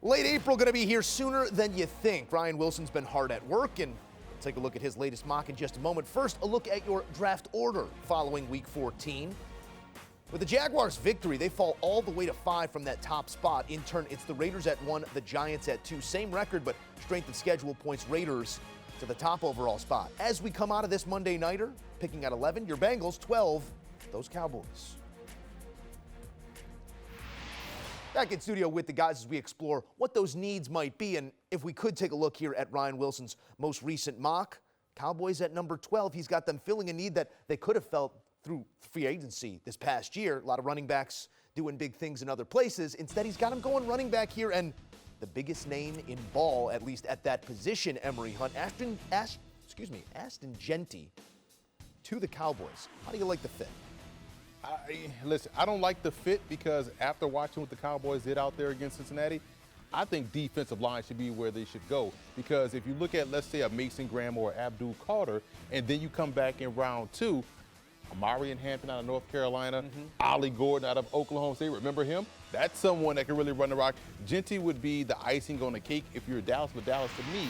Late April going to be here sooner than you think. Ryan Wilson's been hard at work, and we'll take a look at his latest mock in just a moment. First, a look at your draft order following Week 14. With the Jaguars' victory, they fall all the way to 5 from that top spot. In turn, it's the Raiders at 1, the Giants at 2. Same record, but strength of schedule points Raiders to the top overall spot. As we come out of this Monday nighter, picking at 11, your Bengals, 12, those Cowboys. Back in studio with the guys as we explore what those needs might be, and if we could take a look here at Ryan Wilson's most recent mock, Cowboys at number 12. He's got them filling a need that they could have felt through free agency this past year. A lot of running backs doing big things in other places. Instead, he's got him going running back here, and the biggest name in ball, at least at that position, Emory Hunt, Ashton Jeanty to the Cowboys. How do you like the fit? Listen, I don't like the fit because after watching what the Cowboys did out there against Cincinnati, I think defensive line should be where they should go. Because if you look at, let's say, a Mason Graham or Abdul Carter, and then you come back in round 2, Emory and Hampton out of North Carolina, Ollie Gordon out of Oklahoma State, remember him? That's someone that can really run the rock. Jeanty would be the icing on the cake if you're Dallas, but Dallas, to me,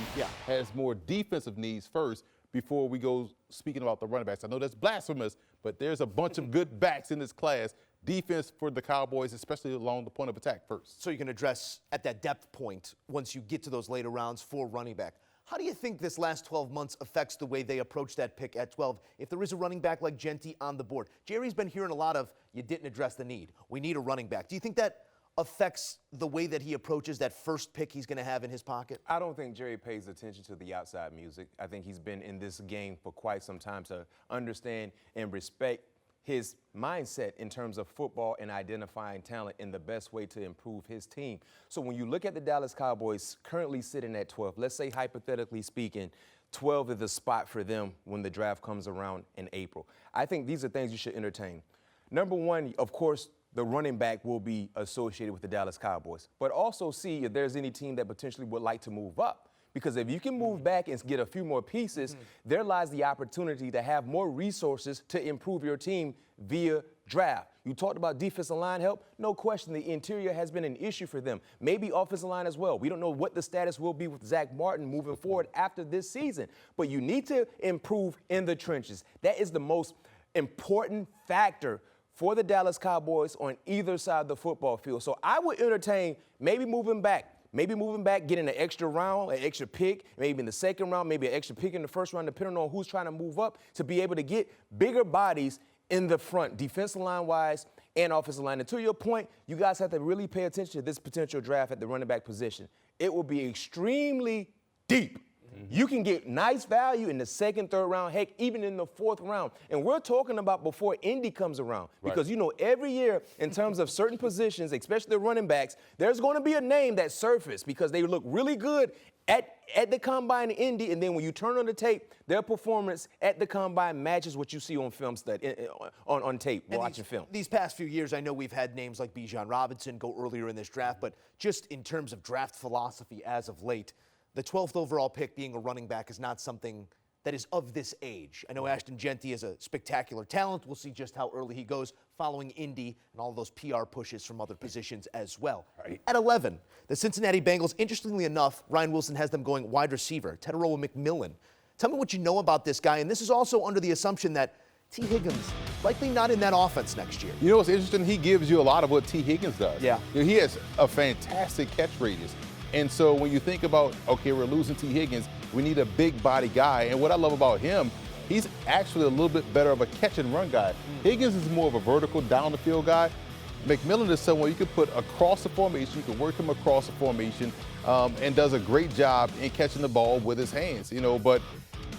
has more defensive needs first before we go speaking about the running backs. I know that's blasphemous, but there's a bunch of good backs in this class. Defense for the Cowboys, especially along the point of attack first. So you can address at that depth point once you get to those later rounds for running back. How do you think this last 12 months affects the way they approach that pick at 12 if there is a running back like Jeanty on the board? Jerry's been hearing a lot of, you didn't address the need. We need a running back. Do you think that affects the way that he approaches that first pick he's going to have in his pocket? I don't think Jerry pays attention to the outside music. I think he's been in this game for quite some time to understand and respect his mindset in terms of football and identifying talent in the best way to improve his team. So when you look at the Dallas Cowboys currently sitting at 12, let's say hypothetically speaking, 12 is the spot for them when the draft comes around in April. I think these are things you should entertain. Number one, of course, the running back will be associated with the Dallas Cowboys, but also see if there's any team that potentially would like to move up. Because if you can move back and get a few more pieces, there lies the opportunity to have more resources to improve your team via draft. You talked about defensive line help. No question, the interior has been an issue for them. Maybe offensive line as well. We don't know what the status will be with Zach Martin moving forward after this season. But you need to improve in the trenches. That is the most important factor for the Dallas Cowboys on either side of the football field. So I would entertain maybe moving back. Getting an extra round, an extra pick, maybe in the second round, maybe an extra pick in the first round, depending on who's trying to move up, to be able to get bigger bodies in the front, defensive line-wise and offensive line. And to your point, you guys have to really pay attention to this potential draft at the running back position. It will be extremely deep. You can get nice value in the second, third round, heck, even in the fourth round. And we're talking about before Indy comes around. Because, you know, every year in terms of certain positions, especially the running backs, there's going to be a name that surfaces because they look really good at the combine in Indy, and then when you turn on the tape, their performance at the combine matches what you see on film on tape, and watching film. These past few years, I know we've had names like Bijan Robinson go earlier in this draft, but just in terms of draft philosophy as of late, the 12th overall pick being a running back is not something that is of this age. I know Ashton Jeanty is a spectacular talent. We'll see just how early he goes following Indy and all those PR pushes from other positions as well. At 11, the Cincinnati Bengals, interestingly enough, Ryan Wilson has them going wide receiver, Teteroa McMillan. Tell me what you know about this guy, and this is also under the assumption that T. Higgins likely not in that offense next year. You know what's interesting? He gives you a lot of what T. Higgins does. Yeah. You know, he has a fantastic catch radius. And so when you think about, okay, we're losing T. Higgins, we need a big body guy. And what I love about him, he's actually a little bit better of a catch and run guy. Higgins is more of a vertical down the field guy. McMillan is someone you can put across the formation, you can work him across the formation, and does a great job in catching the ball with his hands, you know. But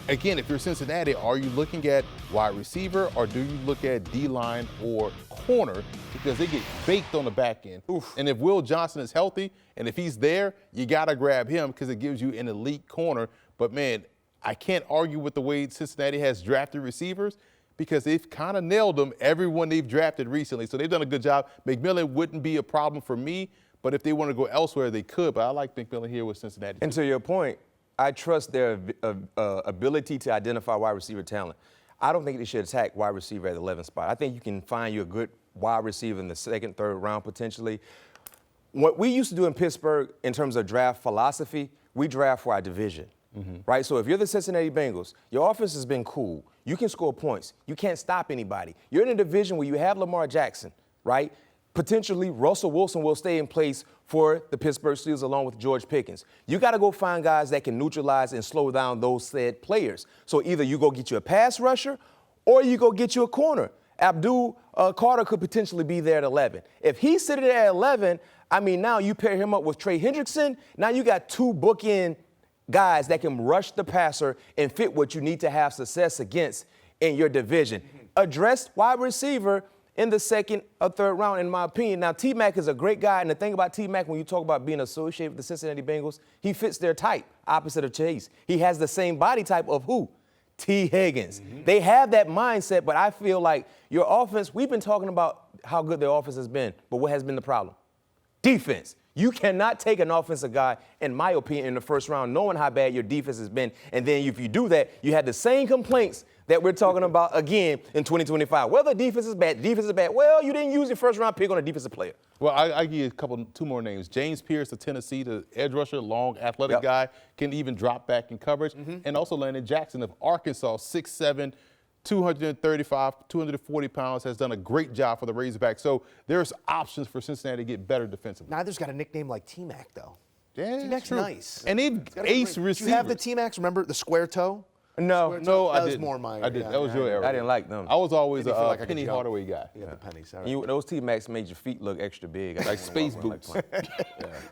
again, if you're Cincinnati, are you looking at wide receiver or do you look at D-line or corner? Because they get baked on the back end. And if Will Johnson is healthy and if he's there, you got to grab him because it gives you an elite corner. But, man, I can't argue with the way Cincinnati has drafted receivers because they've kind of nailed them, everyone they've drafted recently. So they've done a good job. McMillan wouldn't be a problem for me, but if they want to go elsewhere, they could. But I like McMillan here with Cincinnati. And to your point, I trust their ability to identify wide receiver talent. I don't think they should attack wide receiver at the 11th spot. I think you can find you a good wide receiver in the second, third round potentially. what we used to do in Pittsburgh in terms of draft philosophy, we draft for our division, right? So if you're the Cincinnati Bengals, your offense has been cool. You can score points. You can't stop anybody. You're in a division where you have Lamar Jackson, right? Potentially, Russell Wilson will stay in place for the Pittsburgh Steelers along with George Pickens. You got to go find guys that can neutralize and slow down those said players. So either you go get you a pass rusher or you go get you a corner. Abdul Carter could potentially be there at 11. If he's sitting there at 11, I mean, now you pair him up with Trey Hendrickson. Now you got two bookend guys that can rush the passer and fit what you need to have success against in your division. Address wide receiver in the second or third round, in my opinion. Now, T-Mac is a great guy, and the thing about T-Mac, when you talk about being associated with the Cincinnati Bengals, he fits their type, opposite of Chase. He has the same body type of who? T. Higgins. They have that mindset, but I feel like your offense, we've been talking about how good their offense has been, but what has been the problem? Defense. You cannot take an offensive guy, in my opinion, in the first round, knowing how bad your defense has been, and then if you do that, you had the same complaints that we're talking about again in 2025. Well, the defense is bad. Well, you didn't use your first-round pick on a defensive player. Well, I give you two more names. James Pierce of Tennessee, the edge rusher, long, athletic guy, can even drop back in coverage. And also Landon Jackson of Arkansas, 6'7", 235, 240 pounds, has done a great job for the Razorbacks. So there's options for Cincinnati to get better defensively. Neither's got a nickname like T-Mac, though. Yeah, T-Mac's true. nice. And they ace receivers. Do you have the T-Macs? Remember the square toe? No, That I was didn't. more my. I did. That was your era. I didn't like them. I was always Made me feel a like I could Penny jump. Hardaway guy. Yeah, the pennies. All And right. those T-Macs made your feet look extra big. Like space boots.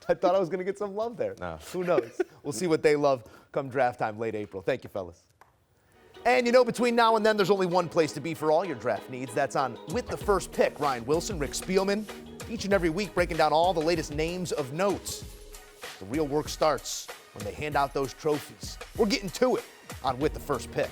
I thought I was going to get some love there. No. Who knows? We'll see what they love come draft time, late April. Thank you, fellas. And you know, between now and then, there's only one place to be for all your draft needs. That's on With the First Pick. Ryan Wilson, Rick Spielman, each and every week breaking down all the latest names of notes. The real work starts when they hand out those trophies. We're getting to it on With the First Pick.